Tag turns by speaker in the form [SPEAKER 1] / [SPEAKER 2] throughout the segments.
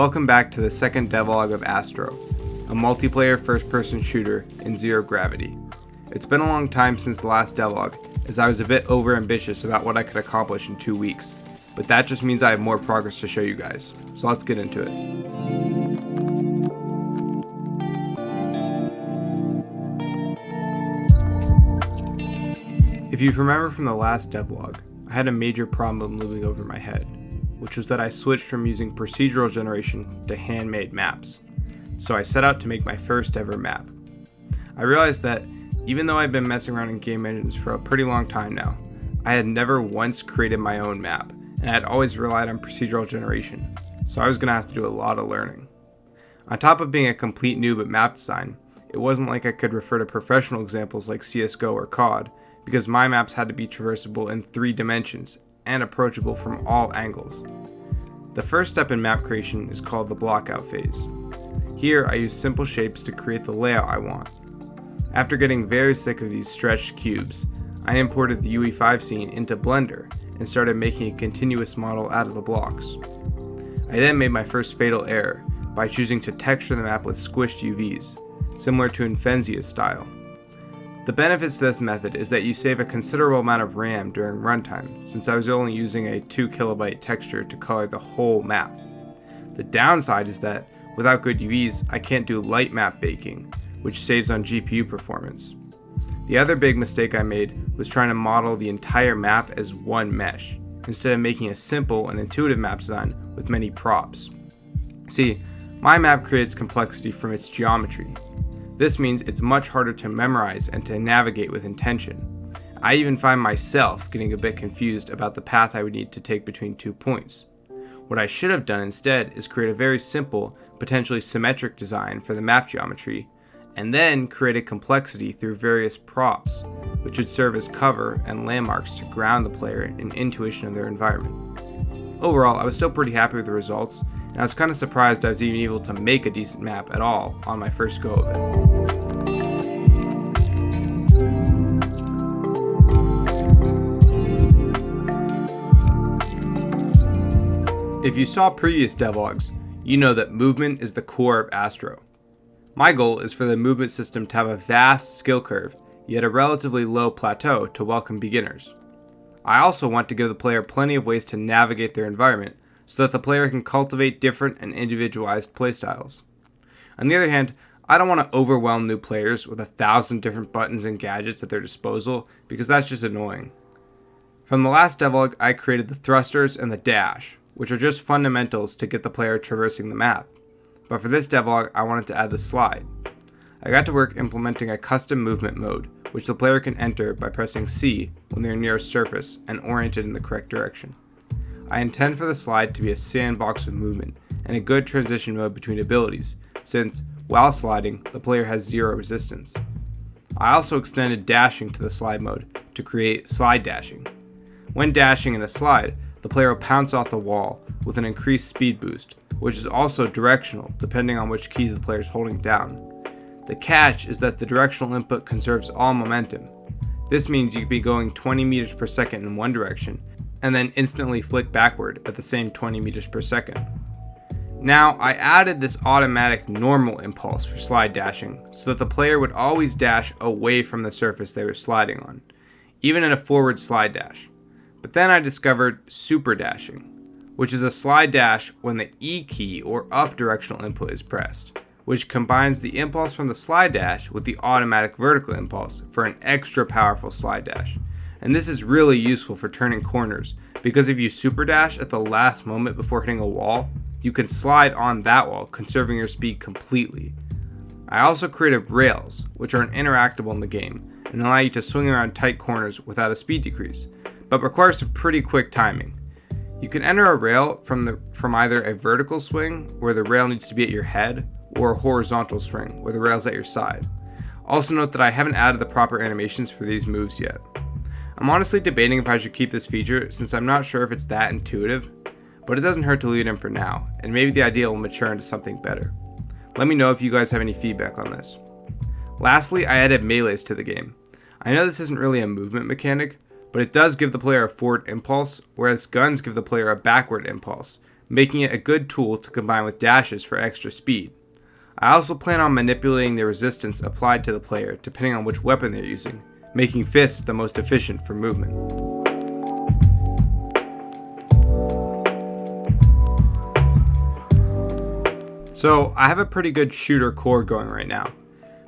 [SPEAKER 1] Welcome back to the second devlog of Astro, a multiplayer first-person shooter in zero gravity. It's been a long time since the last devlog, as I was a bit over-ambitious about what I could accomplish in 2 weeks, but that just means I have more progress to show you guys, so let's get into it. If you remember from the last devlog, I had a major problem looming over my head, which was that I switched from using procedural generation to handmade maps. So I set out to make my first ever map. I realized that even though I've been messing around in game engines for a pretty long time now, I had never once created my own map, and I had always relied on procedural generation, so I was going to have to do a lot of learning. On top of being a complete noob at map design, it wasn't like I could refer to professional examples like CSGO or COD, because my maps had to be traversable in 3 dimensions and approachable from all angles. The first step in map creation is called the blockout phase. Here I use simple shapes to create the layout I want. After getting very sick of these stretched cubes, I imported the UE5 scene into Blender and started making a continuous model out of the blocks. I then made my first fatal error by choosing to texture the map with squished UVs, similar to Infenzia's style. The benefits to this method is that you save a considerable amount of RAM during runtime, since I was only using a 2KB texture to color the whole map. The downside is that, without good UVs, I can't do light map baking, which saves on GPU performance. The other big mistake I made was trying to model the entire map as one mesh, instead of making a simple and intuitive map design with many props. See, my map creates complexity from its geometry. This means it's much harder to memorize and to navigate with intention. I even find myself getting a bit confused about the path I would need to take between 2 points. What I should have done instead is create a very simple, potentially symmetric design for the map geometry, and then create a complexity through various props, which would serve as cover and landmarks to ground the player in intuition of their environment. Overall, I was still pretty happy with the results, and I was kind of surprised I was even able to make a decent map at all on my first go of it. If you saw previous devlogs, you know that movement is the core of Astro. My goal is for the movement system to have a vast skill curve, yet a relatively low plateau to welcome beginners. I also want to give the player plenty of ways to navigate their environment so that the player can cultivate different and individualized playstyles. On the other hand, I don't want to overwhelm new players with 1,000 different buttons and gadgets at their disposal because that's just annoying. From the last devlog, I created the thrusters and the dash, which are just fundamentals to get the player traversing the map. But for this devlog, I wanted to add the slide. I got to work implementing a custom movement mode, which the player can enter by pressing C when they're near a surface and oriented in the correct direction. I intend for the slide to be a sandbox of movement and a good transition mode between abilities, since, while sliding, the player has 0 resistance. I also extended dashing to the slide mode to create slide dashing. When dashing in a slide, the player will pounce off the wall with an increased speed boost, which is also directional depending on which keys the player is holding down. The catch is that the directional input conserves all momentum. This means you could be going 20 meters per second in one direction and then instantly flick backward at the same 20 meters per second. Now, I added this automatic normal impulse for slide dashing so that the player would always dash away from the surface they were sliding on, even in a forward slide dash. But then I discovered super dashing, which is a slide dash when the E key or up directional input is pressed, which combines the impulse from the slide dash with the automatic vertical impulse for an extra powerful slide dash. And this is really useful for turning corners, because if you super dash at the last moment before hitting a wall, you can slide on that wall, conserving your speed completely. I also created rails, which are interactable in the game, and allow you to swing around tight corners without a speed decrease, but require some pretty quick timing. You can enter a rail from either a vertical swing, where the rail needs to be at your head, or a horizontal swing, where the rail is at your side. Also note that I haven't added the proper animations for these moves yet. I'm honestly debating if I should keep this feature since I'm not sure if it's that intuitive, but it doesn't hurt to leave it in for now, and maybe the idea will mature into something better. Let me know if you guys have any feedback on this. Lastly, I added melees to the game. I know this isn't really a movement mechanic, but it does give the player a forward impulse, whereas guns give the player a backward impulse, making it a good tool to combine with dashes for extra speed. I also plan on manipulating the resistance applied to the player depending on which weapon they're using, making fists the most efficient for movement. So I have a pretty good shooter core going right now,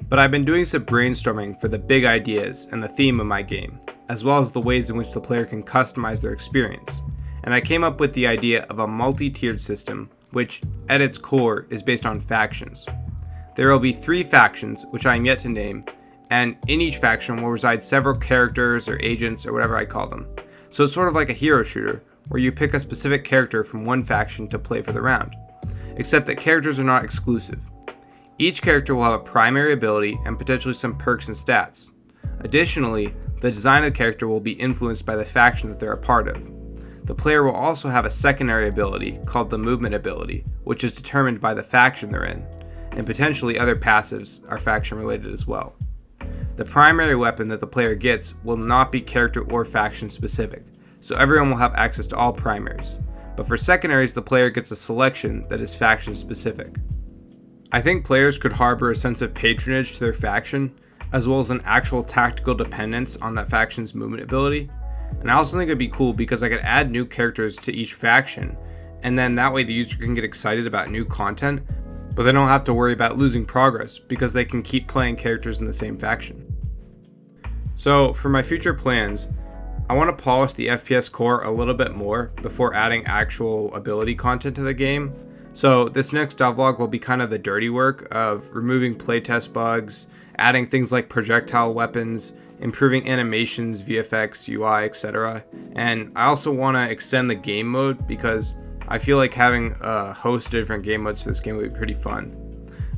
[SPEAKER 1] but I've been doing some brainstorming for the big ideas and the theme of my game, as well as the ways in which the player can customize their experience. And I came up with the idea of a multi-tiered system, which at its core is based on factions. There will be 3 factions, which I am yet to name, and in each faction will reside several characters or agents or whatever I call them. So it's sort of like a hero shooter, where you pick a specific character from one faction to play for the round. Except that characters are not exclusive. Each character will have a primary ability and potentially some perks and stats. Additionally, the design of the character will be influenced by the faction that they're a part of. The player will also have a secondary ability called the movement ability, which is determined by the faction they're in, and potentially other passives are faction related as well. The primary weapon that the player gets will not be character or faction specific, so everyone will have access to all primaries. But for secondaries, the player gets a selection that is faction specific. I think players could harbor a sense of patronage to their faction, as well as an actual tactical dependence on that faction's movement ability. And I also think it'd be cool because I could add new characters to each faction, and then that way the user can get excited about new content, but they don't have to worry about losing progress because they can keep playing characters in the same faction. So for my future plans, I want to polish the FPS core a little bit more before adding actual ability content to the game. So this next devlog will be kind of the dirty work of removing playtest bugs, adding things like projectile weapons, improving animations, VFX, UI, etc. And I also want to extend the game mode because I feel like having a host of different game modes for this game would be pretty fun.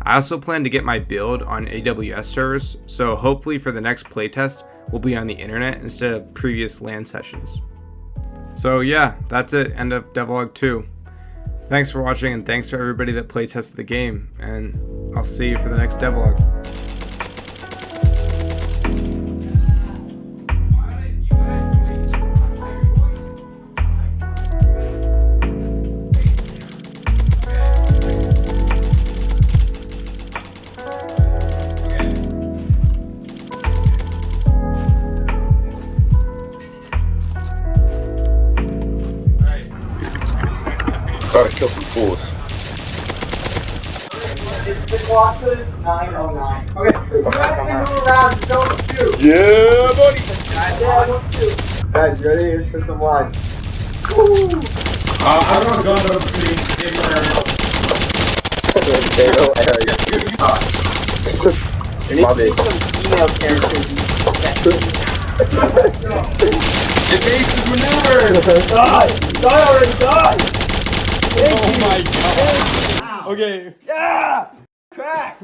[SPEAKER 1] I also plan to get my build on AWS servers, so hopefully for the next playtest, we'll be on the internet instead of previous LAN sessions. So yeah, that's it, end of devlog 2. Thanks for watching and thanks for everybody that playtested the game, and I'll see you for the next devlog.
[SPEAKER 2] Gotta kill some fools.
[SPEAKER 3] The clock says it's 9:09. Okay, you guys can move around, don't shoot.
[SPEAKER 2] Yeah, buddy!
[SPEAKER 3] Yeah, don't shoot.
[SPEAKER 4] Guys, you ready? Let's hit some lines.
[SPEAKER 5] I don't know gun between game
[SPEAKER 3] There needs to be some female characters.
[SPEAKER 5] It makes the maneuver!
[SPEAKER 4] Die! Die already! Die!
[SPEAKER 5] Oh my god! Okay.
[SPEAKER 3] Yeah! Cracked!